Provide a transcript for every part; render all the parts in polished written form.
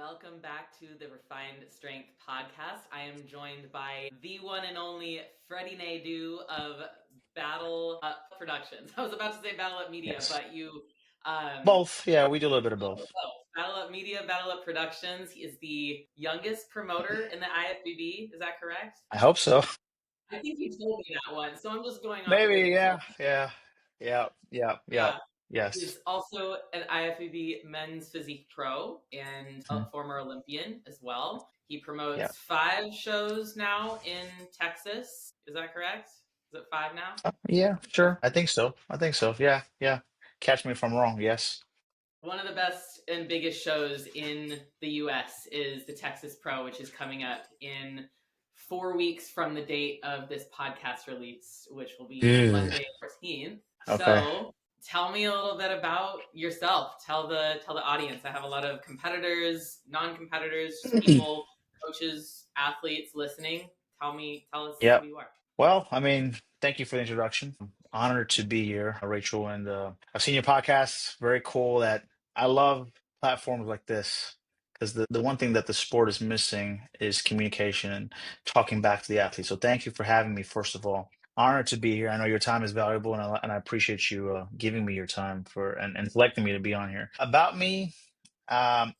Welcome back to the Refined Strength podcast. I am joined by the one and only Freddy Naidu of Battle Up Productions. I was about to say Battle Up Media, Yes. but you Both. Yeah, we do a little bit of both. Battle Up Media, Battle Up Productions. He is the youngest promoter in the IFBB. Is that correct? I hope so. I think you told me that one, so I'm just going off of what Maybe, you yeah, told me. yeah, yeah, yeah, yeah. Yeah. Yes. He's also an IFBB Men's Physique Pro and a Mhm. former Olympian as well. He Yeah. promotes 5 shows now in Texas. Is that correct? Is it 5 now? Yeah, Or sure. I think so. I think so. Yeah, yeah. Catch me if I'm wrong. Yes. one of the best and biggest shows in the US is the Texas Pro, which is coming up in 4 weeks from the date of this podcast release, which will be Good. Monday 14th. Okay. So tell me a little bit about yourself. Tell the audience. I have a lot of competitors, non-competitors, just people, coaches, athletes listening. Tell us who Yep. you are. Well, I mean, thank you for the introduction. I'm honored to be here, Rachel, and I've seen your podcast. Very cool. That I love platforms like this because the one thing that the sport is missing is communication and talking back to the athletes. So thank you for having me, first of all. Honored to be here. I know your time is valuable, and I appreciate you giving me your time and selecting me to be on here. About me,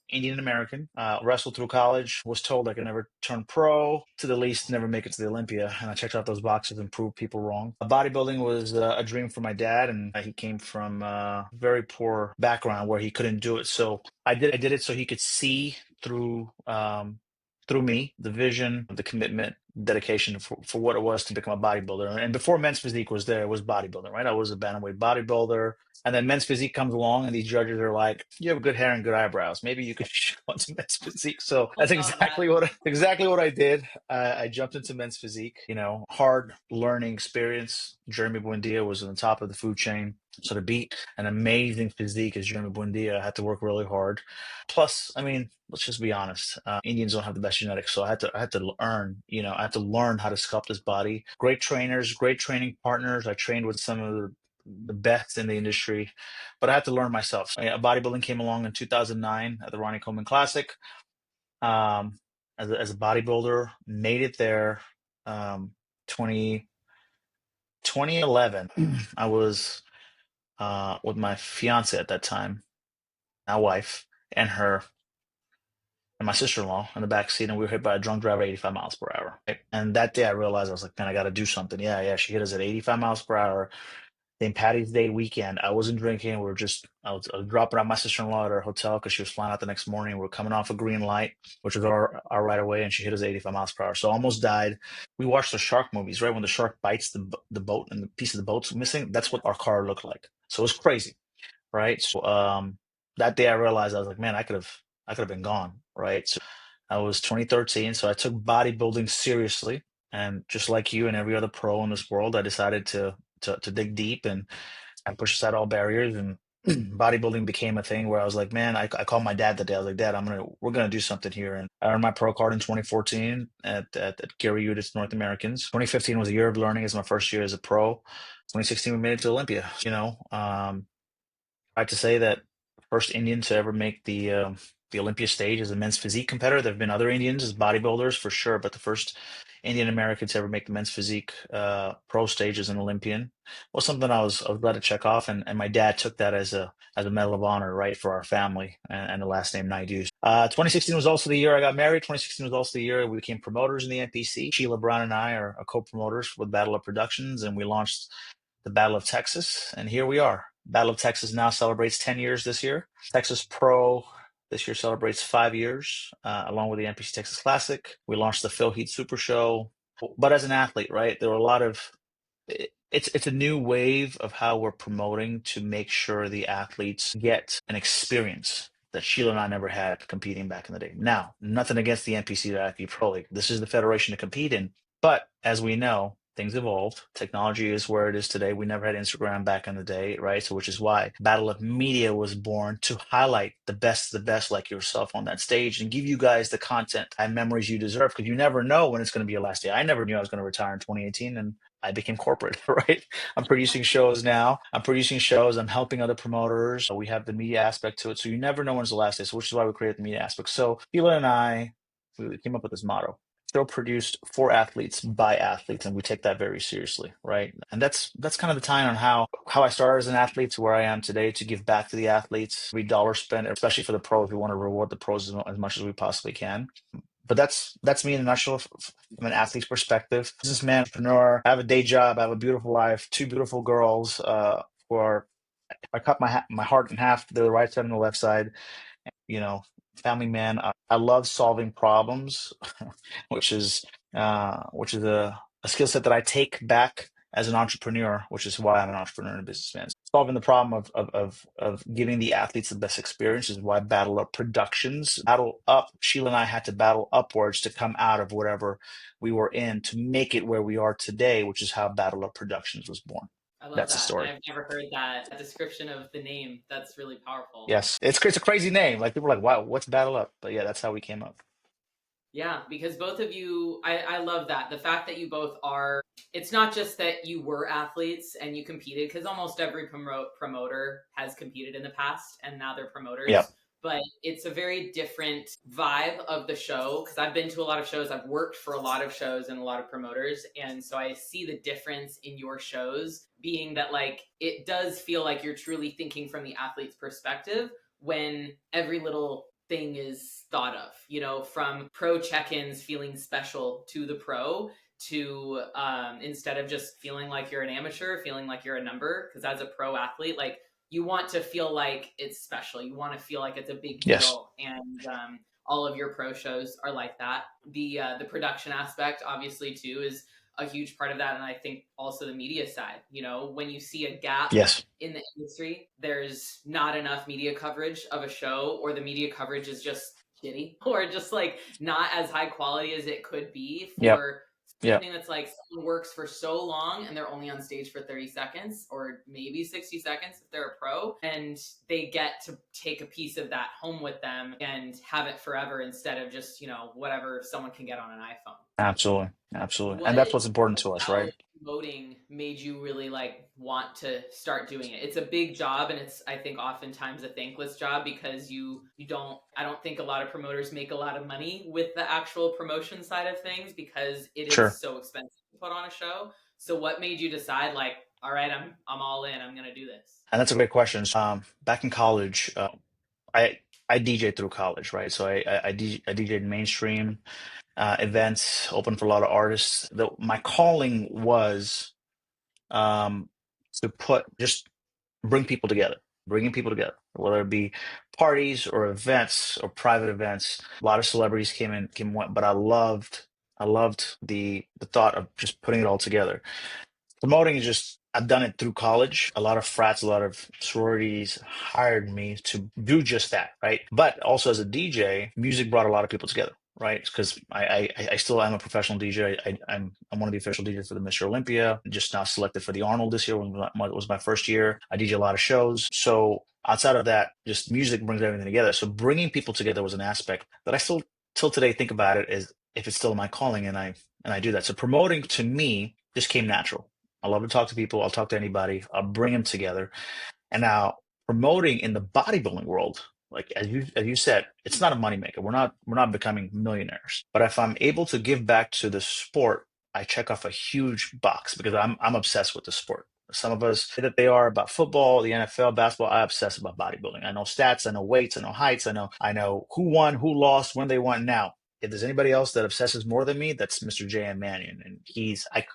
Indian American, wrestled through college, was told I could never turn pro, to the least, never make it to the Olympia. And I checked out those boxes and proved people wrong. Bodybuilding was a dream for my dad, and he came from a very poor background where he couldn't do it. So I did it so he could see through me the vision, the commitment, dedication for what it was to become a bodybuilder. And before men's physique was there, it was bodybuilding, right? I was a bantamweight bodybuilder. And then men's physique comes along, and these judges are like, "You have good hair and good eyebrows. Maybe you could go into men's physique." So that's Love that. exactly what I did. I jumped into men's physique. Hard learning experience. Jeremy Buendia was on the top of the food chain. So to beat an amazing physique as Jeremy Buendia, I had to work really hard. Plus, I mean, let's just be honest. Indians don't have the best genetics, so I had to learn. I had to learn how to sculpt his body. Great trainers, great training partners. I trained with some of the best in the industry, but I had to learn myself. Bodybuilding came along in 2009 at the Ronnie Coleman Classic. As a bodybuilder, made it there. 20, 2011, I was with my fiance at that time, now wife, and her and my sister-in-law in the back seat, and we were hit by a drunk driver at 85 miles per hour. Right? And that day I realized, I was like, man, I got to do something. Yeah, yeah. She hit us at 85 miles per hour. St. Patty's Day weekend. I wasn't drinking. I was dropping out my sister-in-law at her hotel because she was flying out the next morning. We were coming off a green light, which was our right of way, and she hit us at 85 miles per hour. So almost died. We watched the shark movies, right? When the shark bites the boat and the piece of the boat's missing, that's what our car looked like. So it was crazy, right? So that day I realized, I was like, man, I could have been gone, right? So I was 2013, so I took bodybuilding seriously, and just like you and every other pro in this world, I decided to dig deep and push aside all barriers. And bodybuilding became a thing where I was like, man, I called my dad that day. I was like, Dad, we're gonna do something here. And I earned my pro card in 2014 at Gary Udit's North Americans. 2015 was a year of learning. It's my first year as a pro. 2016 we made it to Olympia. I have to say that first Indian to ever make the Olympia stage as a men's physique competitor. There have been other Indians as bodybuilders for sure, but the first Indian American to ever make the men's physique pro stage as an Olympian was something I was glad to check off, and my dad took that as a medal of honor, right, for our family, and the last name Naidu. 2016 was also the year I got married. 2016 was also the year we became promoters in the NPC. Sheila Brown and I are co-promoters with Battle of Productions, and we launched the Battle of Texas, and here we are. Battle of Texas now celebrates 10 years this year. Texas Pro this year celebrates 5 years, along with the NPC Texas Classic. We launched the Heath Super show. But as an athlete, right, there were a lot of it's a new wave of how we're promoting to make sure the athletes get an experience that Sheila and I never had competing back in the day. Now, nothing against the NPC or IFBB Pro League. This is the federation to compete in. But as we know, things evolved. Technology is where it is today. We never had Instagram back in the day, right? So, which is why Battle of Media was born, to highlight the best of the best like yourself on that stage and give you guys the content and memories you deserve, because you never know when it's going to be your last day. I never knew I was going to retire in 2018, and I became corporate, right? I'm producing shows now. I'm producing shows. I'm helping other promoters. We have the media aspect to it. So you never know when's the last day. So which is why we created the media aspect. So Sheila and I, we came up with this motto. Show produced for athletes by athletes, and we take that very seriously, right? And that's kind of the tie on how I started as an athlete to where I am today, to give back to the athletes. Every dollar spent, especially for the pros, we want to reward the pros as much as we possibly can. But that's me in a nutshell from an athlete's perspective. Businessman, entrepreneur. I have a day job. I have a beautiful wife, two beautiful girls. For if I cut my heart in half, the right side and the left side. You know, family man. I love solving problems, which is a skill set that I take back as an entrepreneur, which is why I'm an entrepreneur and a businessman. Solving the problem of giving the athletes the best experience is why Battle Up Productions, Battle Up, Sheila and I had to battle upwards to come out of whatever we were in to make it where we are today, which is how Battle Up Productions was born. I love That's the that. And story. I've never heard that description of the name. That's really powerful. Yes, it's a crazy name. Like people are like, wow, what's Battle Up? But yeah, that's how we came up. Yeah, because both of you, I love that. The fact that you both are, it's not just that you were athletes and you competed, because almost every promoter has competed in the past and now they're Yeah. promoters. But it's a very different vibe of the show, because I've been to a lot of shows, I've worked for a lot of shows and a lot of promoters. And so I see the difference in your shows being that, like, it does feel like you're truly thinking from the athlete's perspective when every little thing is thought of, you know, from pro check-ins feeling special to the pro to instead of just feeling like you're an amateur, feeling like you're a number. Because as a pro athlete, like, you want to feel like it's special. You want to feel like it's a big Yes. deal. And all of your pro shows are like that. The production aspect, obviously, too, is a huge part of that. And I think also the media side, you know, when you see a gap Yes. in the industry, there's not enough media coverage of a show, or the media coverage is just shitty, or just like not as high quality as it could be Yep. for Yep. something that's like someone works for so long and they're only on stage for 30 seconds or maybe 60 seconds if they're a pro, and they get to take a piece of that home with them and have it forever instead of just, you know, whatever someone can get on an iPhone. Absolutely. Absolutely. And What that's what's important to us, about right? promoting made you really like want to start doing it? It's a big job, and it's, I think, oftentimes a thankless job, because you don't, I don't think a lot of promoters make a lot of money with the actual promotion side of things, because it Sure. is so expensive to put on a show. So what made you decide, like, all right, I'm all in, I'm gonna do this? And that's a great question. So, back in college, I I DJed through college, right? So I DJed mainstream events, open for a lot of artists. My calling was um, to just bring people together, bringing people together, whether it be parties or events or private events. A lot of celebrities came and went, but I loved the thought of just putting it all together. Promoting is just, I've done it through college. A lot of frats, a lot of sororities hired me to do just that, right? But also as a DJ, music brought a lot of people together, right? Because I still am a professional DJ. I'm one of the official DJs for the Mr. Olympia. Just now selected for the Arnold this year. Was my first year. I DJ a lot of shows. So outside of that, just music brings everything together. So bringing people together was an aspect that I still till today think about it as if it's still my calling, and I do that. So promoting to me just came natural. I love to talk to people. I'll talk to anybody. I'll bring them together. And now promoting in the bodybuilding world, like as you said, it's not a moneymaker. We're not becoming millionaires. But if I'm able to give back to the sport, I check off a huge box because I'm obsessed with the sport. Some of us say that they are about football, the NFL, basketball. I obsess about bodybuilding. I know stats, I know weights, I know heights, I know who won, who lost, when they won. Now, if there's anybody else that obsesses more than me, that's Mr. J.M. Mannion, and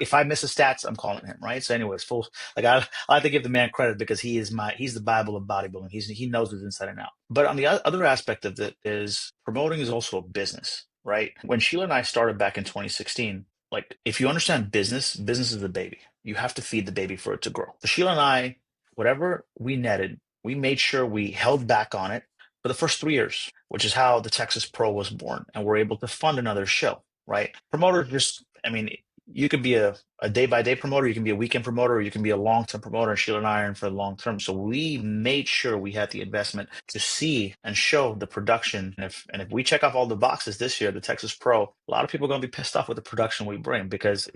if I miss a stats, I'm calling him, right? So, anyways, full like I like to give the man credit because he's the Bible of bodybuilding. He knows it inside and out. But on the other aspect of it is promoting is also a business, right? When Sheila and I started back in 2016, like if you understand business, business is the baby. You have to feed the baby for it to grow. So Sheila and I, whatever we netted, we made sure we held back on it for the first 3 years, which is how the Texas Pro was born, and we're able to fund another show, right? Promoter just, I mean, you could be a day by day promoter, you can be a weekend promoter, or you can be a long term promoter. And Sheila and I are in for the long term. So we made sure we had the investment to see and show the production. And if we check off all the boxes this year, the Texas Pro, a lot of people are going to be pissed off with the production we bring because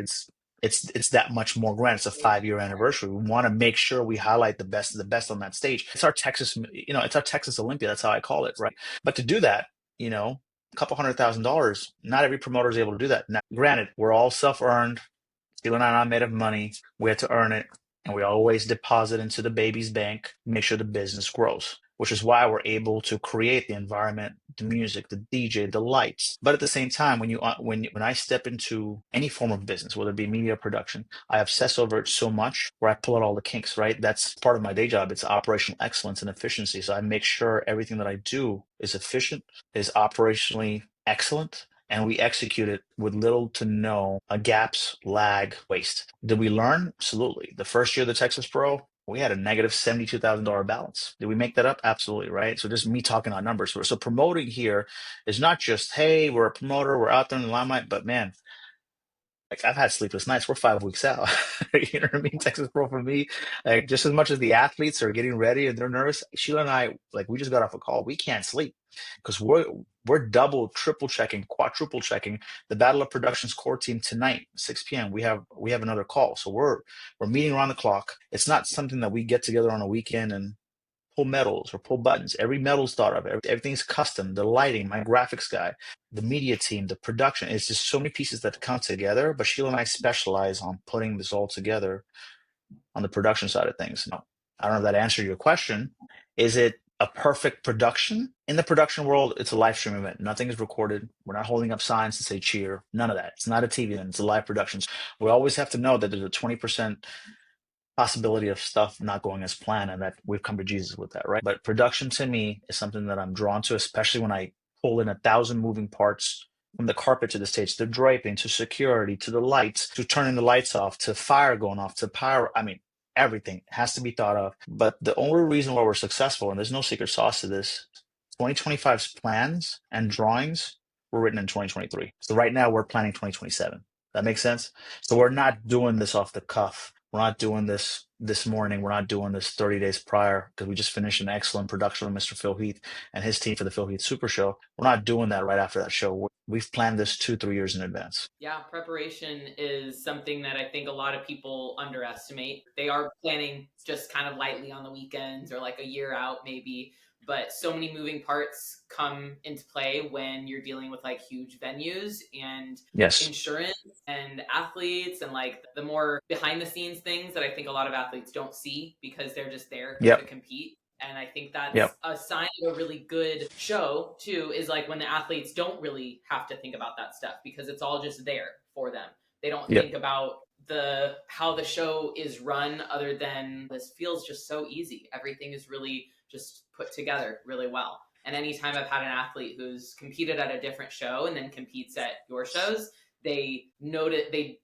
it's that much more grand. It's a 5-year anniversary. We want to make sure we highlight the best of the best on that stage. It's our Texas, it's our Texas Olympia. That's how I call it, right? But to do that, a couple $100,000, not every promoter is able to do that. Now, granted, we're all self-earned. Sheila and I are made of money. We had to earn it. And we always deposit into the baby's bank, make sure the business grows, which is why we're able to create the environment, the music, the DJ, the lights. But at the same time, when I step into any form of business, whether it be media production, I obsess over it so much where I pull out all the kinks, right? That's part of my day job. It's operational excellence and efficiency. So I make sure everything that I do is efficient, is operationally excellent, and we execute it with little to no gaps, lag, waste. Did we learn? Absolutely. The first year of the Texas Pro, we had a negative $72,000 balance. Did we make that up? Absolutely, right? So just me talking on numbers. So promoting here is not just, hey, we're a promoter, we're out there in the limelight, but man, like I've had sleepless nights. We're 5 weeks out. You know what I mean? Texas Pro for me, like just as much as the athletes are getting ready and they're nervous, Sheila and I, like we just got off a call. We can't sleep because we're double, triple checking, quadruple checking the Battle of Productions core team tonight, 6 p.m. We have another call. So we're meeting around the clock. It's not something that we get together on a weekend and pull medals or pull buttons. Every medal's thought of. Everything's custom. The lighting, my graphics guy, the media team, the production. It's just so many pieces that come together. But Sheila and I specialize on putting this all together on the production side of things. Now, I don't know if that answered your question. Is it a perfect production? In the production world, it's a live stream event. Nothing is recorded. We're not holding up signs to say cheer. None of that. It's not a TV event. It's a live production. We always have to know that there's a 20% possibility of stuff not going as planned and that we've come to Jesus with that, right? But production to me is something that I'm drawn to, especially when I pull in 1,000 moving parts from the carpet to the stage, to draping, to security, to the lights, to turning the lights off, to fire going off, to pyro. I mean, everything has to be thought of. But the only reason why we're successful, and there's no secret sauce to this, 2025's plans and drawings were written in 2023. So right now we're planning 2027. That makes sense? So we're not doing this off the cuff. We're not doing this morning. We're not doing this 30 days prior because we just finished an excellent production with Mr. Phil Heath and his team for the Phil Heath Super Show. We're not doing that right after that show. We've planned this 2-3 years in advance. Yeah, preparation is something that I think a lot of people underestimate. They are planning just kind of lightly on the weekends or like a year out maybe, but so many moving parts come into play when you're dealing with like huge venues and Yes. insurance and athletes and like the more behind the scenes things that I think a lot of athletes don't see because they're just there to Yep. compete. And I think that's Yep. a sign of a really good show too, is like when the athletes don't really have to think about that stuff because it's all just there for them. They don't Yep. think about how the show is run other than this feels just so easy. Everything is really just put together really well. And anytime I've had an athlete who's competed at a different show and then competes at your shows, they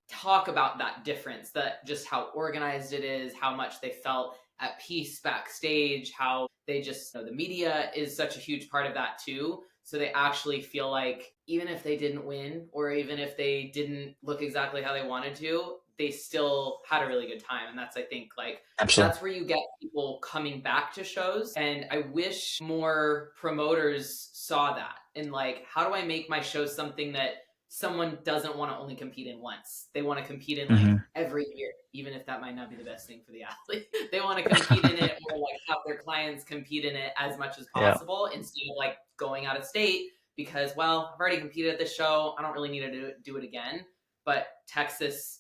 talk about that difference, that just how organized it is, how much they felt at peace backstage, how they just the media is such a huge part of that too. So they actually feel like even if they didn't win or even if they didn't look exactly how they wanted to, they still had a really good time. And that's, I think, like Absolutely. that's where you get people coming back to shows. And I wish more promoters saw that and like, how do I make my show something that someone doesn't want to only compete in once? They want to compete in like Mm-hmm. every year, even if that might not be the best thing for the athlete. They want to compete in it or like have their clients compete in it as much as Yeah. possible instead of like going out of state because, well, I've already competed at this show. I don't really need to do it again. But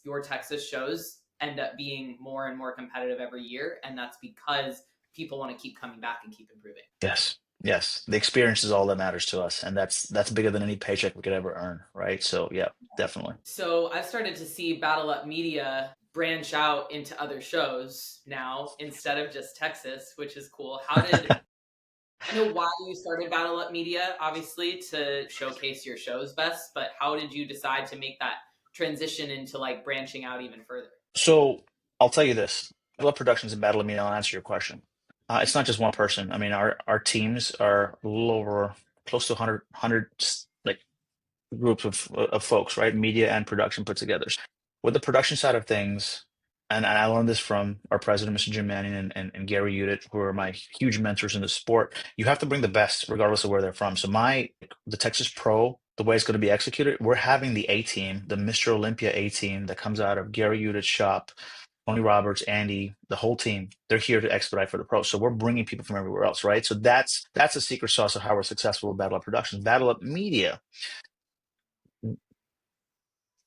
your Texas shows end up being more and more competitive every year. And that's because people want to keep coming back and keep improving. Yes. Yes. The experience is all that matters to us. And that's bigger than any paycheck we could ever earn. Right. So yeah, definitely. So I've started to see Battle Up Media branch out into other shows now instead of just Texas, which is cool. I know why you started Battle Up Media, obviously, to showcase your shows best, but how did you decide to make that transition into like branching out even further? So I'll tell you this. Love Productions and Battle of Me, I'll answer your question. It's not just one person. I mean, our teams are a little over close to 100 like groups of folks, right? Media and production put together. With the production side of things, and I learned this from our president, Mr. Jim Manning, and Gary Udit, who are my huge mentors in the sport. You have to bring the best, regardless of where they're from. So the Texas Pro the way it's going to be executed, we're having the A team, the Mr. Olympia A team that comes out of Gary Udit's shop, Tony Roberts, Andy, the whole team. They're here to expedite for the pros. So we're bringing people from everywhere else, right? So that's a secret sauce of how we're successful with Battle Up Productions. Battle Up Media,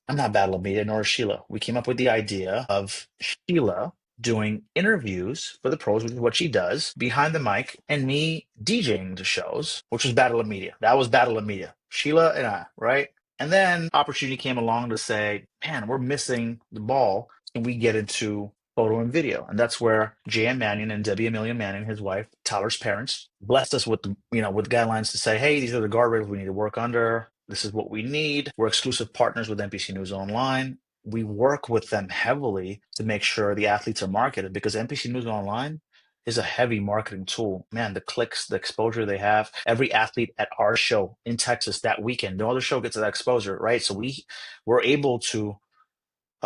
I'm not Battle of Media, nor is Sheila. We came up with the idea of Sheila doing interviews for the pros, which is what she does, behind the mic, and me DJing the shows, which was Battle of Media. That was Battle of Media. Sheila and I, right? And then opportunity came along to say, man, we're missing the ball. Can we get into photo and video? And that's where J.M. Mannion and Debbie Amelia Mannion, his wife, Tyler's parents, blessed us with with guidelines to say, hey, these are the guardrails we need to work under. This is what we need. We're exclusive partners with NPC News Online. We work with them heavily to make sure the athletes are marketed because NPC News Online is a heavy marketing tool. Man, the clicks, the exposure they have. Every athlete at our show in Texas that weekend, no other show gets that exposure, right? So we're able to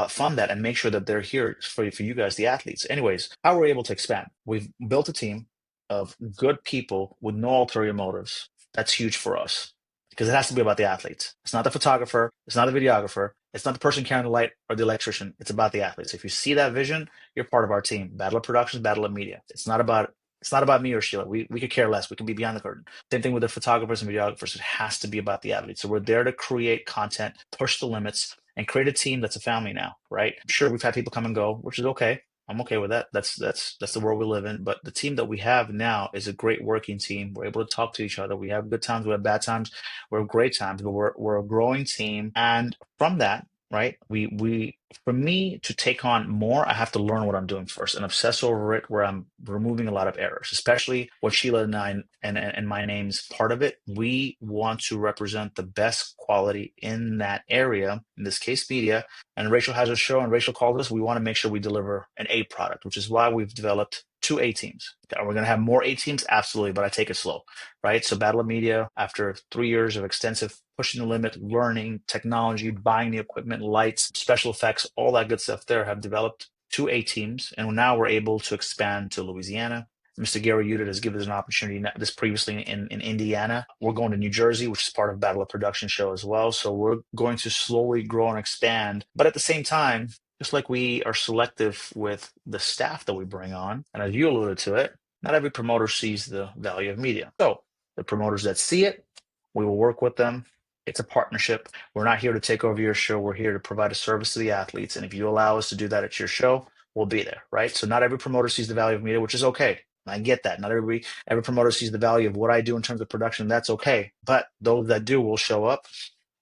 fund that and make sure that they're here for you guys, the athletes. Anyways, how we're able to expand. We've built a team of good people with no ulterior motives. That's huge for us because it has to be about the athletes. It's not the photographer. It's not the videographer. It's not the person carrying the light or the electrician. It's about the athletes. If you see that vision, you're part of our team. Battle of Productions, Battle of Media. It's not about me or Sheila. We could care less. We can be behind the curtain. Same thing with the photographers and videographers. It has to be about the athletes. So we're there to create content, push the limits, and create a team that's a family now, right? Sure, we've had people come and go, which is okay. I'm okay with that. That's the world we live in. But the team that we have now is a great working team. We're able to talk to each other. We have good times, we have bad times, we have great times, but we're a growing team. And from that, right, we for me to take on more, I have to learn what I'm doing first and obsess over it where I'm removing a lot of errors, especially what Sheila and I and my name's part of it. We want to represent the best quality in that area, in this case, media. And Rachel has a show, and Rachel called us. We want to make sure we deliver an A product, which is why we've developed two A teams. Are we going to have more A teams? Absolutely, but I take it slow, right? So Battle of Media, after 3 years of extensive pushing the limit, learning technology, buying the equipment, lights, special effects, all that good stuff there, have developed two A teams. And now we're able to expand to Louisiana. Mr. Gary Udit has given us an opportunity this previously in Indiana. We're going to New Jersey, which is part of Battle of Production show as well. So we're going to slowly grow and expand. But at the same time, just like we are selective with the staff that we bring on, and as you alluded to it, not every promoter sees the value of media. So the promoters that see it, we will work with them. It's a partnership. We're not here to take over your show. We're here to provide a service to the athletes. And if you allow us to do that at your show, we'll be there, right? So not every promoter sees the value of media, which is okay. I get that. Not every promoter sees the value of what I do in terms of production. That's okay. But those that do will show up.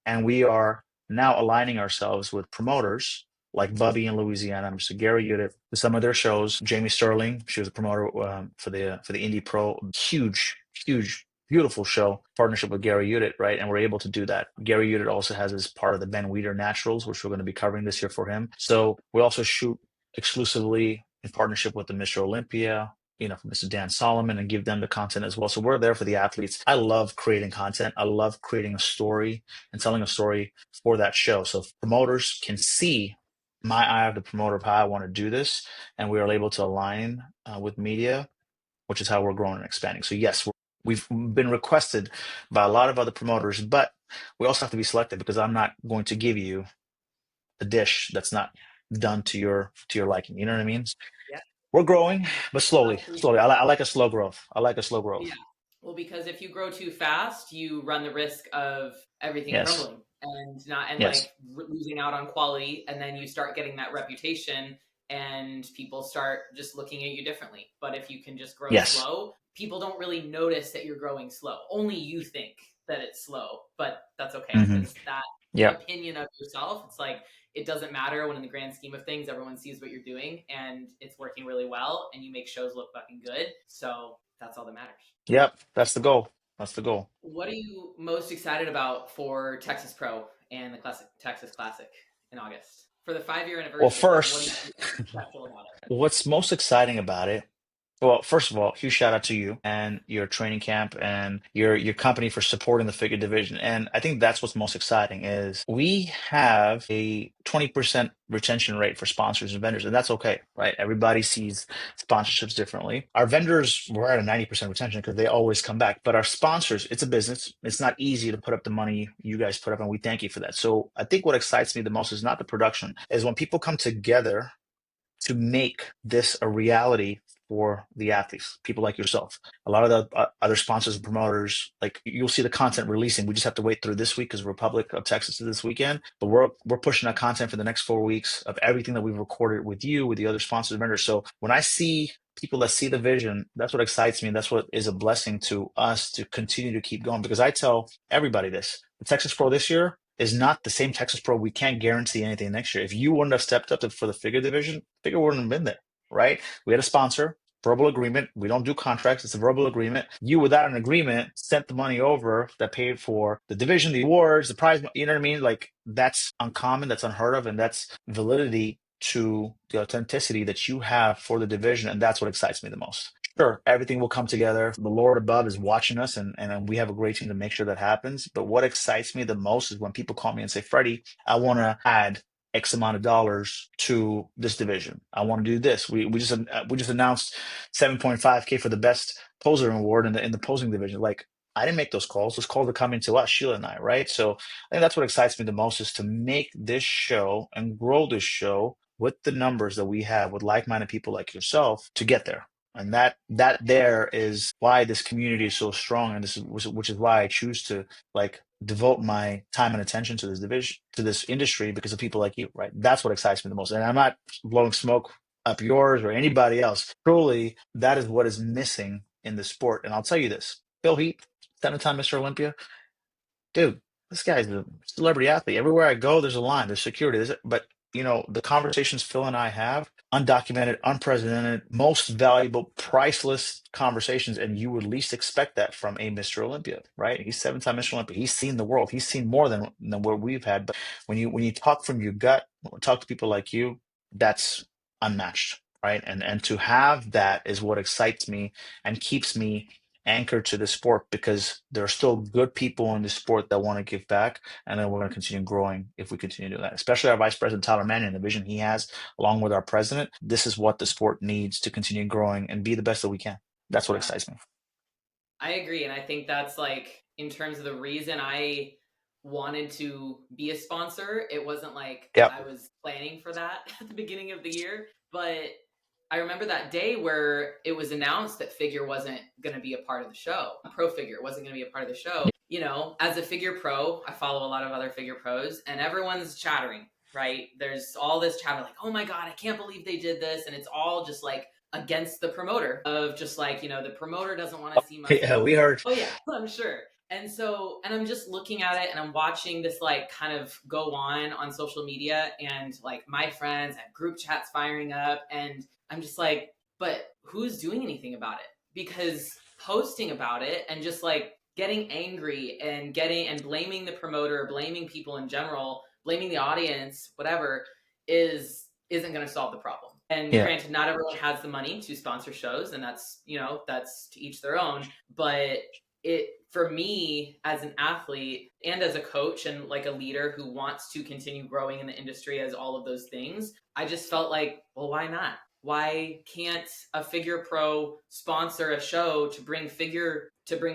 And we are now aligning ourselves with promoters like Bubby in Louisiana, Mr. Gary Udit, to some of their shows. Jamie Sterling, she was a promoter for the Indie Pro. Huge, huge, beautiful show. Partnership with Gary Udit, right? And we're able to do that. Gary Udit also has as part of the Ben Weider Naturals, which we're going to be covering this year for him. So we also shoot exclusively in partnership with the Mr. Olympia, from Mr. Dan Solomon, and give them the content as well. So we're there for the athletes. I love creating content. I love creating a story and telling a story for that show. So if promoters can see my eye of the promoter of how I want to do this, and we are able to align with media, which is how we're growing and expanding. So yes, we've been requested by a lot of other promoters, but we also have to be selective because I'm not going to give you a dish that's not done to your liking. You know what I mean? Yeah. We're growing, but slowly, Absolutely. slowly. I like a slow growth. I like a slow growth. Yeah. Well, because if you grow too fast, you run the risk of everything Yes, crumbling and not and yes, like losing out on quality, and then you start getting that reputation, and people start just looking at you differently. But if you can just grow yes. slow, people don't really notice that you're growing slow. Only you think that it's slow, but that's okay Hmm. because that Yep, opinion of yourself, it's like it doesn't matter when in the grand scheme of things, everyone sees what you're doing and it's working really well, and you make shows look fucking good. So that's all that matters. yep. That's the goal. That's the goal. What are you most excited about for Texas Pro and the Texas Classic in August? For the 5-year Well, anniversary, like what do you first, think is special about it? what's most exciting about it Well, first of all, huge shout out to you and your training camp and your company for supporting the figure division. And I think that's what's most exciting is we have a 20% retention rate for sponsors and vendors, and that's okay, right? Everybody sees sponsorships differently. Our vendors, we're at a 90% retention because they always come back. But our sponsors, it's a business. It's not easy to put up the money you guys put up, and we thank you for that. So I think what excites me the most is not the production, is when people come together to make this a reality for the athletes, people like yourself. A lot of the other sponsors and promoters, like you'll see the content releasing. We just have to wait through this week because Republic of Texas is this weekend. But we're pushing that content for the next 4 weeks of everything that we've recorded with you, with the other sponsors and vendors. So when I see people that see the vision, that's what excites me. And that's what is a blessing to us to continue to keep going. Because I tell everybody this, the Texas Pro this year is not the same Texas Pro. We can't guarantee anything next year. If you wouldn't have stepped up for the figure division, figure wouldn't have been there, right? We had a sponsor, verbal agreement. We don't do contracts. It's a verbal agreement. You, without an agreement, sent the money over that paid for the division, the awards, the prize. You know what I mean? Like that's uncommon. That's unheard of. And that's validity to the authenticity that you have for the division. And that's what excites me the most. Sure, everything will come together. The Lord above is watching us, and we have a great team to make sure that happens. But what excites me the most is when people call me and say, Freddie, I want to add X amount of dollars to this division. I want to do this. We just announced 7.5K for the best poser award in the posing division. Like I didn't make those calls. Those calls are coming to us, Sheila and I, right? So I think that's what excites me the most is to make this show and grow this show with the numbers that we have with like-minded people like yourself to get there. And that there is why this community is so strong, and this is which is why I choose to like devote my time and attention to this division, to this industry, because of people like you, right? That's what excites me the most. And I'm not blowing smoke up yours or anybody else. Truly, that is what is missing in the sport. And I'll tell you this, Bill Heath, 7-time Mr. Olympia, dude, this guy's a celebrity athlete. Everywhere I go, there's a line, there's security. But the conversations Phil and I have, undocumented, unprecedented, most valuable, priceless conversations, and you would least expect that from a Mr. Olympia, right? He's 7-time Mr. Olympia. He's seen the world. He's seen more than what we've had. But when you talk from your gut, talk to people like you, that's unmatched, right? And to have that is what excites me and keeps me anchored to the sport, because there are still good people in the sport that want to give back, and then we're going to continue growing if we continue to do that. Especially our Vice President Tyler Manning, the vision he has, along with our president. This is what the sport needs to continue growing and be the best that we can. That's what excites me. I agree, and I think that's like in terms of the reason I wanted to be a sponsor. It wasn't like Yep. I was planning for that at the beginning of the year, but I remember that day where it was announced that figure wasn't going to be a part of the show. Pro figure wasn't going to be a part of the show. As a figure pro, I follow a lot of other figure pros, and everyone's chattering, right? There's all this chatter like, oh my God, I can't believe they did this. And it's all just like against the promoter of just like, the promoter doesn't want to see my Yeah, we heard. Oh yeah, I'm sure. And I'm just looking at it and I'm watching this like kind of go on social media, and like my friends have group chats firing up, and I'm just like, but who's doing anything about it? Because posting about it and just like getting angry and blaming the promoter, blaming people in general, blaming the audience, whatever, isn't going to solve the problem. And Yeah. granted, not everyone has the money to sponsor shows, and that's to each their own. But it, for me as an athlete and as a coach and like a leader who wants to continue growing in the industry as all of those things, I just felt like, well, why not? Why can't a figure pro sponsor a show to bring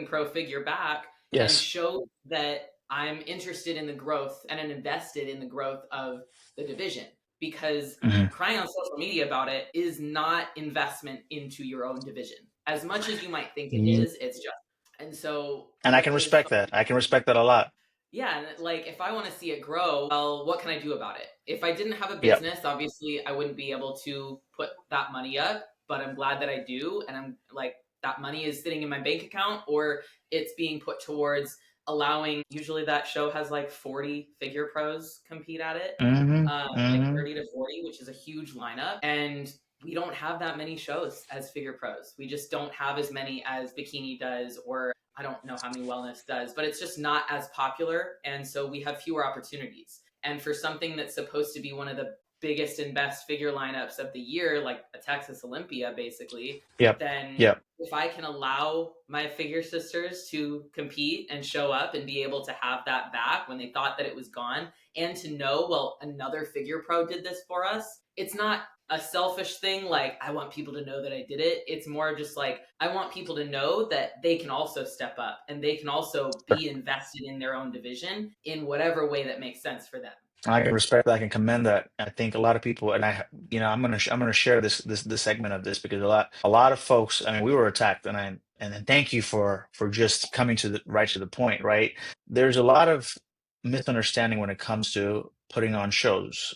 pro figure back and Yes. show that I'm interested in the growth and I'm invested in the growth of the division? Because crying on social media about it is not investment into your own division. As much as you might think it is, it's just. And so And I can respect that. I can respect that a lot. yeah, and like if I want to see it grow, well, what can I do about it? If I didn't have a Yep. business, obviously I wouldn't be able to put that money up, but I'm glad that I do, and I'm like that money is sitting in my bank account, or it's being put towards allowing. Usually that show has like 40 figure pros compete at it, like 30 to 40, which is a huge lineup, and we don't have that many shows as figure pros. We just don't have as many as bikini does, or I don't know how many wellness does, but it's just not as popular. And so we have fewer opportunities. And for something that's supposed to be one of the biggest and best figure lineups of the year, like a Texas Olympia, basically, Yep. then Yep. if I can allow my figure sisters to compete and show up and be able to have that back when they thought that it was gone, and to know, well, another figure pro did this for us, it's not a selfish thing like I want people to know that I did it. It's more just like I want people to know that they can also step up and they can also Sure. be invested in their own division in whatever way that makes sense for them. I can respect that. I can commend that. I think a lot of people, and I'm gonna share this segment of this because a lot of folks. I mean, we were attacked, and then thank you for just coming to the right to the point. Right, there's a lot of misunderstanding when it comes to putting on shows,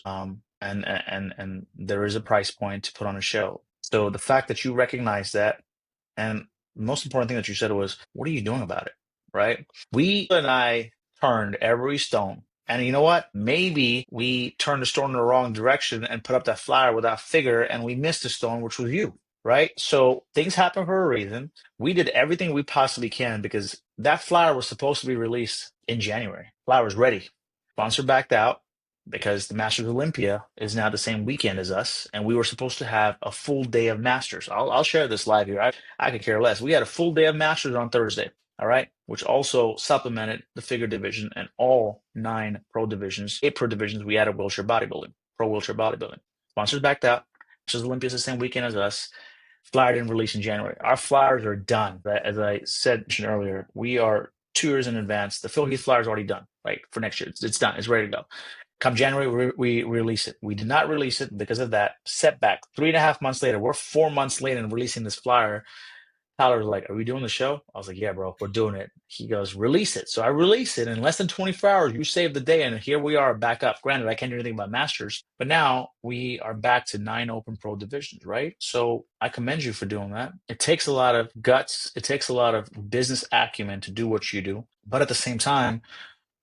and there is a price point to put on a show. So the fact that you recognize that, and the most important thing that you said was, "What are you doing about it?" Right? We and I turned every stone. And you know what? Maybe we turned the stone in the wrong direction and put up that flyer with that figure, and we missed the stone, which was you. Right? So things happen for a reason. We did everything we possibly can because that flyer was supposed to be released in January. Flyer was ready. Sponsor backed out because the Masters Olympia is now the same weekend as us, and we were supposed to have a full day of Masters. I'll share this live here. I could care less. We had a full day of Masters on Thursday, all right, which also supplemented the figure division and all 9 pro divisions, 8 pro divisions we added wheelchair bodybuilding, pro wheelchair bodybuilding. Sponsors backed out. Masters Olympia is the same weekend as us. Flyer didn't release in January. Our flyers are done. As I said earlier, we are 2 years in advance. The Phil Heath flyer is already done, right, for next year. It's done. It's ready to go. Come January, we release it. We did not release it because of that setback. 3.5 months later, we're 4 months late in releasing this flyer. Tyler was like, "Are we doing the show?" I was like, "Yeah, bro, we're doing it." He goes, "Release it." So I release it in less than 24 hours. You saved the day, and here we are back up. Granted, I can't do anything about Masters, but now we are back to 9 open pro divisions, right? So I commend you for doing that. It takes a lot of guts. It takes a lot of business acumen to do what you do. But at the same time,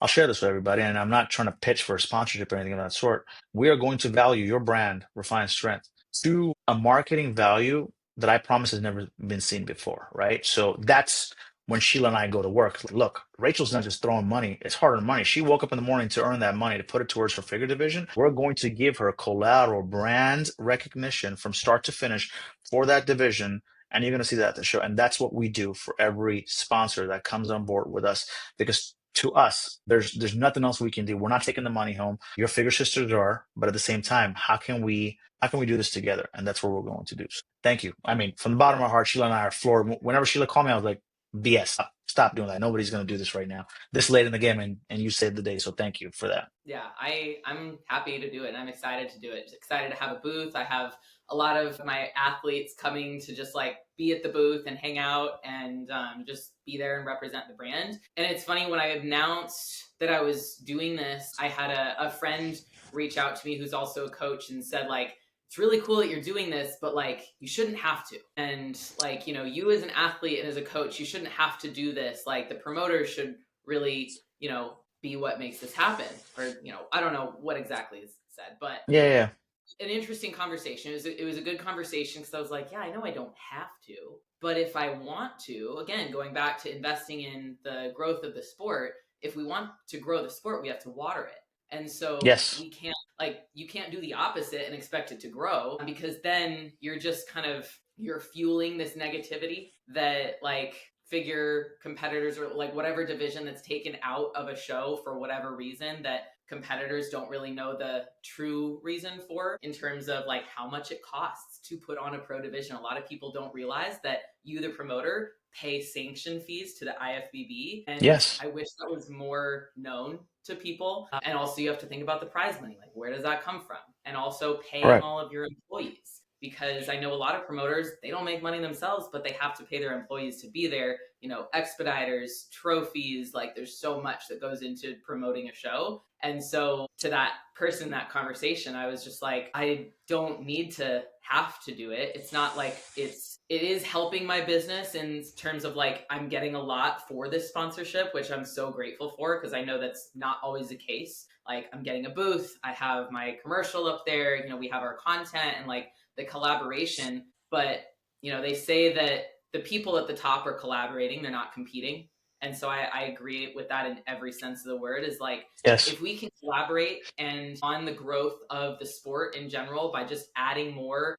I'll share this with everybody, and I'm not trying to pitch for a sponsorship or anything of that sort. We are going to value your brand, Refined Strength, to a marketing value that I promise has never been seen before, right? So that's when Sheila and I go to work. Look, Rachel's not just throwing money, it's hard-earned money. She woke up in the morning to earn that money to put it towards her figure division. We're going to give her collateral brand recognition from start to finish for that division. And you're going to see that at the show. And that's what we do for every sponsor that comes on board with us. Because to us, there's nothing else we can do. We're not taking the money home. Your figure sisters are, but at the same time, how can we do this together? And that's what we're going to do. So thank you. I mean, from the bottom of my heart, Sheila and I are floored. Whenever Sheila called me, I was like, BS, stop doing that. Nobody's going to do this right now, this late in the game, and you saved the day. So thank you for that. Yeah, I'm happy to do it and I'm excited to do it. Just excited to have a booth. I have a lot of my athletes coming to just like be at the booth and hang out and just be there and represent the brand. And it's funny, when I announced that I was doing this, I had a friend reach out to me who's also a coach and said, like, it's really cool that you're doing this, but like, you shouldn't have to. And like, you as an athlete and as a coach, you shouldn't have to do this. Like, the promoter should really, be what makes this happen. Or, I don't know what exactly is said, but Yeah, yeah. an interesting conversation. It was a good conversation because I was like, yeah, I know I don't have to, but if I want to, again, going back to investing in the growth of the sport, if we want to grow the sport, we have to water it. And so Yes. we can't, like, you can't do the opposite and expect it to grow, because then you're just kind of, you're fueling this negativity that, like, figure competitors or like whatever division that's taken out of a show for whatever reason that competitors don't really know the true reason for, in terms of like how much it costs to put on a pro division. A lot of people don't realize that you, the promoter, pay sanction fees to the IFBB, and Yes. I wish that was more known to people. And also, you have to think about the prize money, like where does that come from, and also paying Correct. all of your employees, because I know a lot of promoters, they don't make money themselves, but they have to pay their employees to be there, expediters, trophies, like there's so much that goes into promoting a show. And so to that person, that conversation, I was just like, I don't need to have to do it. It's not like it is helping my business in terms of like, I'm getting a lot for this sponsorship, which I'm so grateful for, because I know that's not always the case. Like, I'm getting a booth, I have my commercial up there, we have our content and like the collaboration. But they say that the people at the top are collaborating, they're not competing. And so I agree with that in every sense of the word, is like, Yes. if we can collaborate and on the growth of the sport in general by just adding more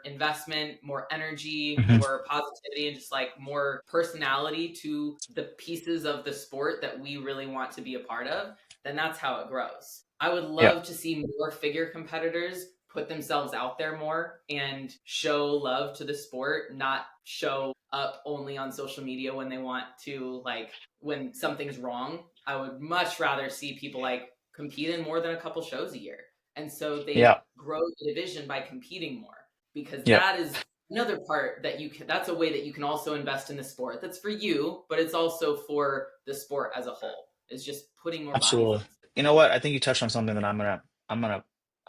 investment, more energy, Hmm. more positivity, and just like more personality to the pieces of the sport that we really want to be a part of, then that's how it grows. I would Yeah. love to see more figure competitors put themselves out there more and show love to the sport, not show up only on social media when they want to, like, when something's wrong. I would much rather see people like compete in more than a couple shows a year. And so they Yeah. grow the division by competing more, because Yeah. that is another part that you can, that's a way that you can also invest in the sport. That's for you, but it's also for the sport as a whole. Is just putting more bodies Absolutely. on. You know what? I think you touched on something that I'm gonna I'm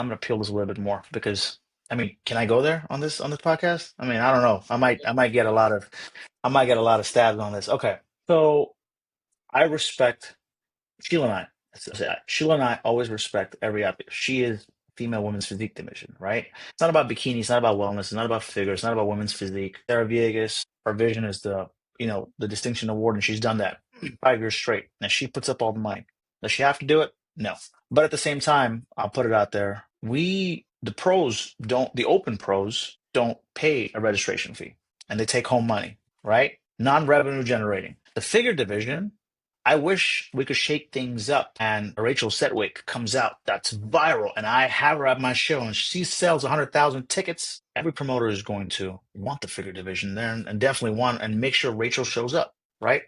gonna peel this a little bit more because I mean, can I go there on this podcast? I mean, I don't know. I might get a lot of I might get a lot of stabs on this. Okay. So I respect Sheila and I. Sheila and I always respect every athlete. She is female women's physique division, right? It's not about bikini. It's not about wellness. It's not about figure. It's not about women's physique. Sarah Villegas, her vision is the distinction award, and she's done that 5 years straight. And she puts up all the money. Does she have to do it? No. But at the same time, I'll put it out there. The open pros don't pay a registration fee, and they take home money, right? Non-revenue generating. The figure division, I wish we could shake things up and Rachel Sedgwick comes out that's viral and I have her at my show and she sells 100,000 tickets. Every promoter is going to want the figure division there and definitely want and make sure Rachel shows up, right?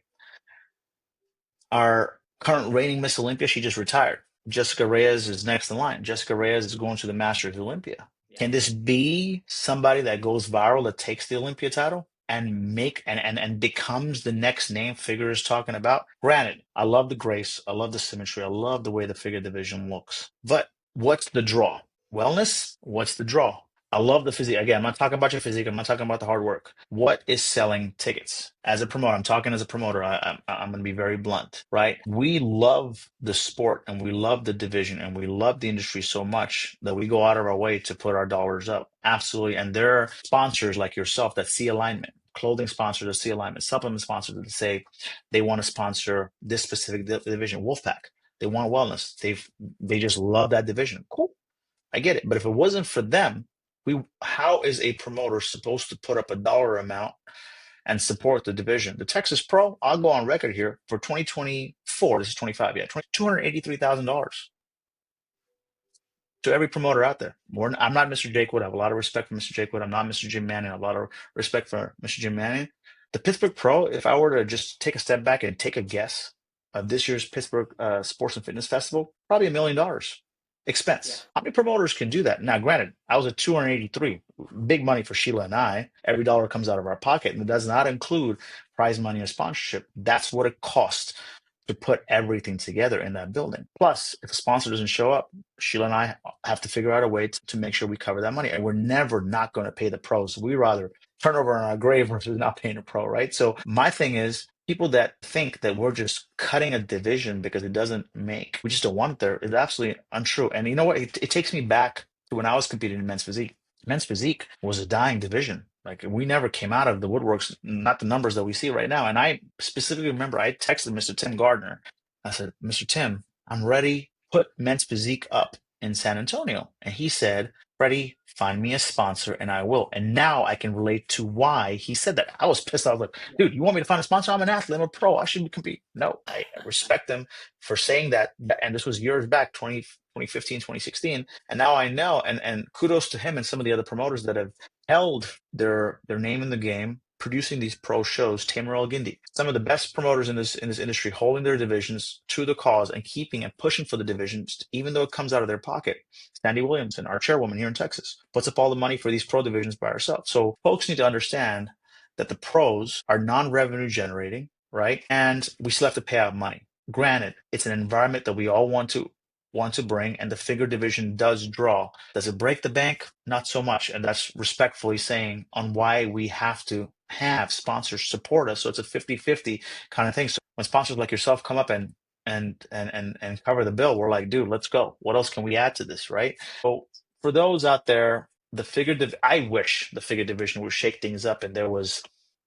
Our current reigning Miss Olympia, she just retired. Jessica Reyes is next in line. Jessica Reyes is going to the Masters of Olympia. Yeah. Can this be somebody that goes viral that takes the Olympia title and and becomes the next name figure is talking about? Granted, I love the grace, I love the symmetry, I love the way the figure division looks. But what's the draw? Wellness? What's the draw? I love the physique. Again, I'm not talking about your physique. I'm not talking about the hard work. What is selling tickets? As a promoter, I'm talking as a promoter. I'm going to be very blunt, right? We love the sport and we love the division and we love the industry so much that we go out of our way to put our dollars up. Absolutely. And there are sponsors like yourself that see alignment, clothing sponsors that see alignment, supplement sponsors that say they want to sponsor this specific division, Wolfpack. They want wellness. They just love that division. Cool. I get it. But if it wasn't for them, how is a promoter supposed to put up a dollar amount and support the division? The Texas Pro, I'll go on record here for 2024. This is 25, yeah, $283,000 to every promoter out there. I'm not Mr. Jake Wood. I have a lot of respect for Mr. Jake Wood. I'm not Mr. Jim Manning. I have a lot of respect for Mr. Jim Manning. The Pittsburgh Pro, if I were to just take a step back and take a guess of this year's Pittsburgh Sports and Fitness Festival, probably $1 million Yeah. expense. How many promoters can do that? Now, granted, I was at 283, big money for Sheila and I. Every dollar comes out of our pocket, and it does not include prize money or sponsorship. That's what it costs to put everything together in that building. Plus, if a sponsor doesn't show up, Sheila and I have to figure out a way to make sure we cover that money. And we're never not going to pay the pros. We rather turn over in our grave versus not paying a pro, right? So my thing is people that think that we're just cutting a division because it doesn't make, we just don't want it there is absolutely untrue. And you know what? It takes me back to when I was competing in men's physique. Men's physique was a dying division. Like we never came out of the woodworks, not the numbers that we see right now. And I specifically remember I texted Mr. Tim Gardner. I said, Mr. Tim, I'm ready. Put men's physique up in San Antonio. And he said, Freddie, find me a sponsor and I will. And now I can relate to why he said that. I was pissed. I was like, dude, you want me to find a sponsor? I'm an athlete. I'm a pro. I shouldn't compete. No, I respect him for saying that. And this was years back, 2015, 2016. And now I know. And kudos to him and some of the other promoters that have held their name in the game, producing these pro shows. Tamer El Gindi, some of the best promoters in this industry, holding their divisions to the cause and keeping and pushing for the divisions, even though it comes out of their pocket. Sandy Williamson, our chairwoman here in Texas, puts up all the money for these pro divisions by herself. So folks need to understand that the pros are non-revenue generating, right? And we still have to pay out money. Granted, it's an environment that we all want to bring, and the figure division does draw. Does it break the bank? Not so much. And that's respectfully saying on why we have to have sponsors support us. So it's a 50-50 kind of thing. So when sponsors like yourself come up and cover the bill, we're like, dude, let's go. What else can we add to this, right? So for those out there, I wish the figure division would shake things up and there was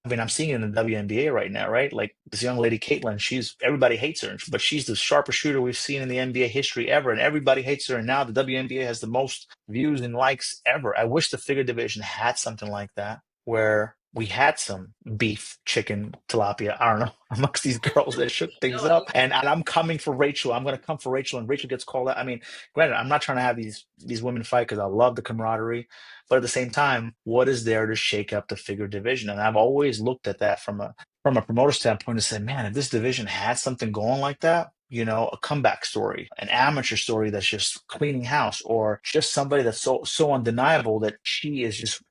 I mean, I'm seeing it in the WNBA right now, right? Like this young lady, Caitlin, everybody hates her, but she's the sharpest shooter we've seen in the NBA history ever, and everybody hates her. And now the WNBA has the most views and likes ever. I wish the figure division had something like that, where we had some beef, chicken, tilapia, I don't know, amongst these girls that shook things No, up. And I'm coming for Rachel. I'm going to come for Rachel, and Rachel gets called out. I mean, granted, I'm not trying to have these women fight because I love the camaraderie. But at the same time, what is there to shake up the figure division? And I've always looked at that from a promoter standpoint and said, man, if this division had something going like that, a comeback story, an amateur story that's just cleaning house, or just somebody that's so undeniable that she is just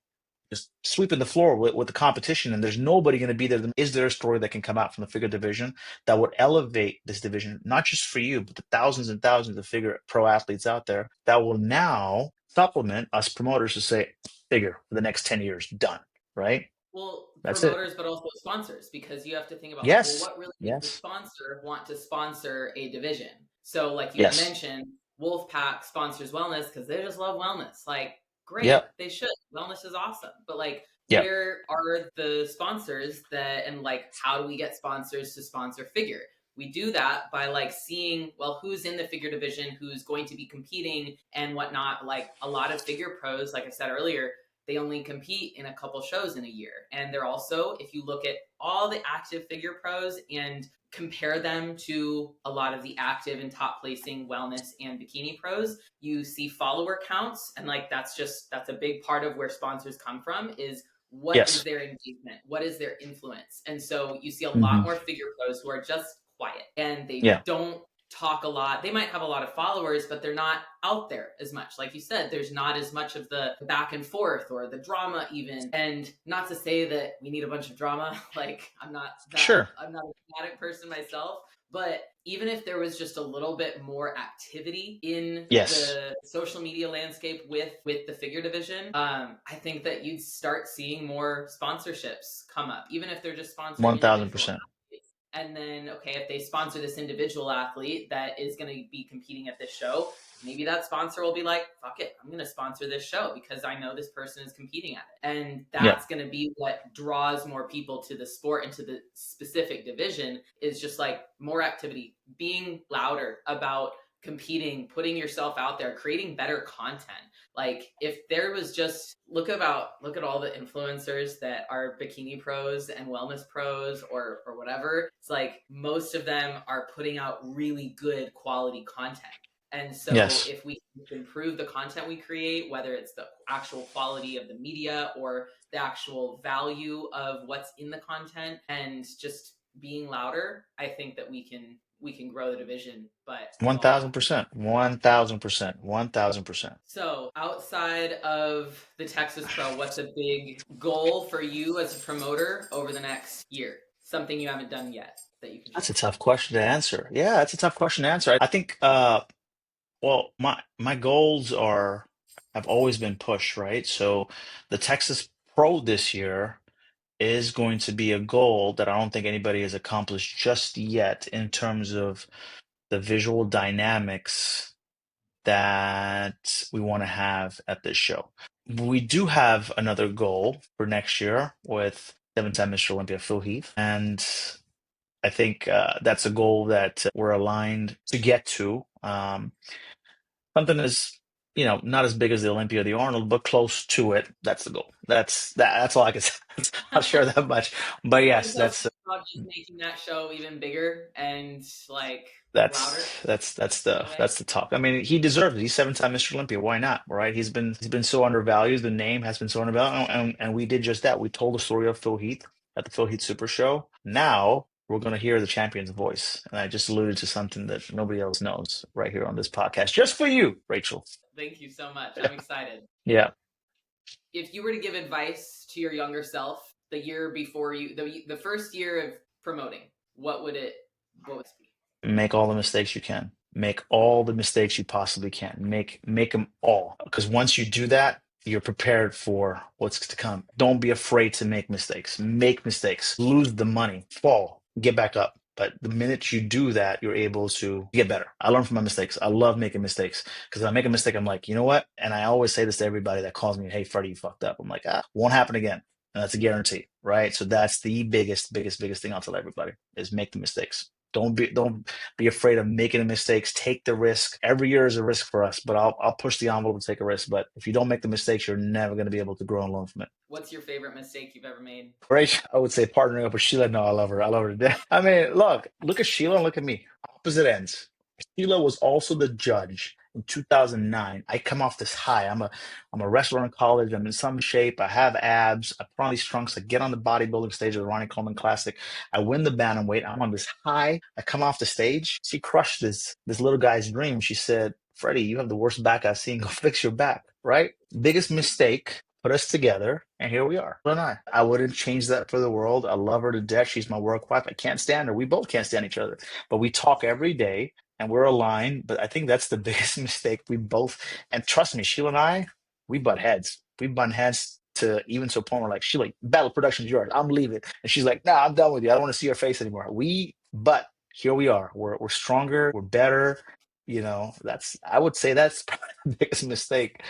sweeping the floor with the competition, and there's nobody going to be there. Is there a story that can come out from the figure division that would elevate this division, not just for you, but the thousands and thousands of figure pro athletes out there that will now supplement us promoters to say, figure for the next 10 years, done, right? well, That's it. promoters, but also sponsors, because you have to think about like, well, Yes. what really makes a Yes. sponsor want to sponsor a division? So, like you had Yes. mentioned, Wolfpack sponsors wellness because they just love wellness. Like, great, Yep. they should. Wellness is awesome, but like, Yep. where are the sponsors that, and like, how do we get sponsors to sponsor figure? We do that by like seeing, well, who's in the figure division, who's going to be competing and whatnot. Like a lot of figure pros, like I said earlier, they only compete in a couple shows in a year. And they're also, if you look at all the active figure pros and compare them to a lot of the active and top placing wellness and bikini pros, you see follower counts. And like, that's a big part of where sponsors come from, is what is Yes. their engagement? What is their influence? And so you see a lot Hmm. more figure pros who are just quiet and they Yeah. don't talk a lot. They might have a lot of followers, but they're not out there as much. Like you said, there's not as much of the back and forth or the drama even. And not to say that we need a bunch of drama. Like Sure. I'm not a dramatic person myself, but even if there was just a little bit more activity in Yes. the social media landscape with the figure division, I think that you'd start seeing more sponsorships come up, even if they're just sponsoring individual 1000%. athletes. And then, okay, if they sponsor this individual athlete that is going to be competing at this show, maybe that sponsor will be like, fuck it, I'm going to sponsor this show because I know this person is competing at it. And Yep. that's going to be what draws more people to the sport and to the specific division, is just like more activity, being louder about competing, putting yourself out there, creating better content. Like if there was just look at all the influencers that are bikini pros and wellness pros or whatever. It's like most of them are putting out really good quality content. And so Yes. if we improve the content we create, whether it's the actual quality of the media or the actual value of what's in the content and just being louder, I think that we can grow the division, but One all thousand have to. percent. 1000%. 1000%. So, outside of the Texas Pro, what's a big goal for you as a promoter over the next year? Something you haven't done yet that you can That's a share. tough question to answer. Yeah, that's a tough question to answer. I think well, my goals have always been push, right? So the Texas Pro this year is going to be a goal that I don't think anybody has accomplished just yet in terms of the visual dynamics that we want to have at this show. We do have another goal for next year with seven-time Mr. Olympia Phil Heath, and I think that's a goal that we're aligned to get to. Something is, not as big as the Olympia or the Arnold, but close to it. That's the goal. That's all I can say. I'll share that much. But Are you yes, so about just making that show even bigger and like louder in a way? that's the talk. I mean, he deserves it. He's seven-time Mr. Olympia. Why not? Right? He's been so undervalued. The name has been so undervalued, and we did just that. We told the story of Phil Heath at the Phil Heath Super Show. Now we're going to hear the champion's voice, and I just alluded to something that nobody else knows right here on this podcast, just for you, Rachel. Thank you so much. I'm excited. Yeah. If you were to give advice to your younger self the year before the first year of promoting, what would it be? Make all the mistakes you can. Make all the mistakes you possibly can. Make them all. Because once you do that, you're prepared for what's to come. Don't be afraid to make mistakes. Make mistakes. Lose the money. Fall. Get back up. But the minute you do that, you're able to get better. I learn from my mistakes. I love making mistakes because if I make a mistake, I'm like, you know what? And I always say this to everybody that calls me, hey, Freddie, you fucked up. I'm like, won't happen again. and that's a guarantee, right? So that's the biggest thing I'll tell everybody is make the mistakes. Don't be afraid of making the mistakes. Take the risk. Every year is a risk for us, but I'll push the envelope and take a risk. But if you don't make the mistakes, you're never going to be able to grow and learn from it. What's your favorite mistake you've ever made? Right? I would say partnering up with Sheila. No, I love her. I love her to death. I mean, look at Sheila and look at me. Opposite ends. Sheila was also the judge in 2009. I come off this high. I'm a wrestler in college. I'm in some shape. I have abs. I put on these trunks. I get on the bodybuilding stage of the Ronnie Coleman Classic. I win the bantamweight. I'm on this high. I come off the stage. She crushed this little guy's dream. She said, "Freddie, you have the worst back I've seen. Go fix your back." Right? Biggest mistake put us together, and here we are. Her and I wouldn't change that for the world. I love her to death. She's my work wife. I can't stand her. We both can't stand each other, but we talk every day and we're aligned. But I think that's the biggest mistake we both, and trust me, Sheila and I, we butt heads. We butt heads to even to a point where like, Sheila, battle production's yours. I'm leaving. And she's like, nah, I'm done with you. I don't want to see your face anymore. But here we are. We're stronger. We're better. I would say that's probably the biggest mistake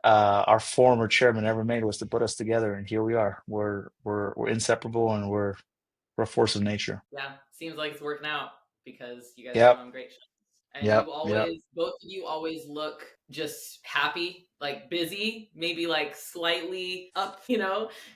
our former chairman ever made was to put us together, and here we are. We're inseparable, and we're a force of nature. Yeah, seems like it's working out because you guys are Yep, doing great shows. And yep, yep. both of you always look just happy, like busy, maybe like slightly up,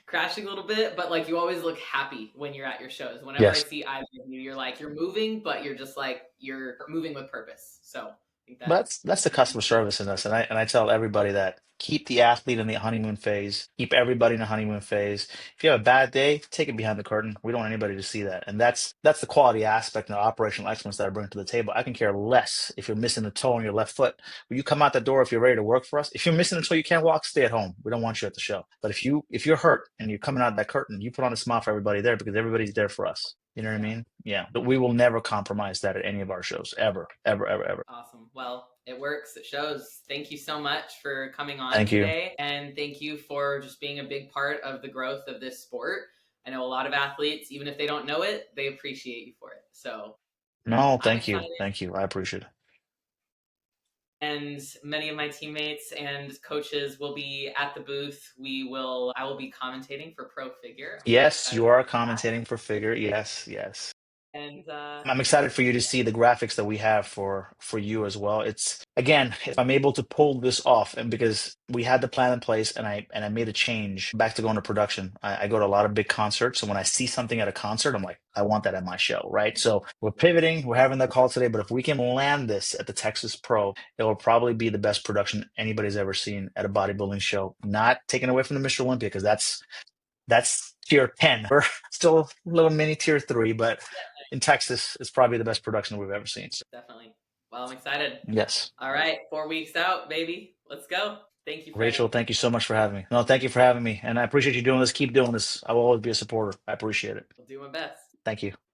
crashing a little bit, but like you always look happy when you're at your shows. Whenever I Yes. see either of you, you're like, you're moving, but you're just like, you're moving with purpose. So I think That's the customer service in us, and I tell everybody that keep the athlete in the honeymoon phase, keep everybody in the honeymoon phase. If you have a bad day, take it behind the curtain. We don't want anybody to see that, and that's the quality aspect and the operational excellence that I bring to the table. I can care less if you're missing a toe on your left foot. When you come out the door, if you're ready to work for us, if you're missing a toe, you can't walk, stay at home. We don't want you at the show. But if you're hurt and you're coming out that curtain, you put on a smile for everybody there because everybody's there for us. You know what I yeah. mean? Yeah. But we will never compromise that at any of our shows, ever, ever, ever, ever. Awesome. Well, it works. It shows. Thank you so much for coming on Thank you. today. And thank you for just being a big part of the growth of this sport. I know a lot of athletes, even if they don't know it, they appreciate you for it. So No, I'm thank you. excited. Thank you. I appreciate it. And many of my teammates and coaches will be at the booth. I will be commentating for Pro Figure. I'm really Yes, excited you about are that. commentating for Figure. Yes, yes. And I'm excited for you to see the graphics that we have for you as well. It's again, if I'm able to pull this off, and because we had the plan in place, and I made a change back to going to production. I go to a lot of big concerts, so when I see something at a concert, I'm like, I want that at my show, right? So we're pivoting. We're having that call today, but if we can land this at the Texas Pro, it will probably be the best production anybody's ever seen at a bodybuilding show. Not taken away from the Mr. Olympia because that's tier 10. We're still a little mini tier 3, but in Texas, it's probably the best production we've ever seen. So, definitely. Well, I'm excited. yes. All right, 4 weeks out, baby. Let's go. Thank you, Rachel, Freddie. thank you so much for having me. No, thank you for having me. And I appreciate you doing this. Keep doing this. I will always be a supporter. I appreciate it. I'll do my best. Thank you.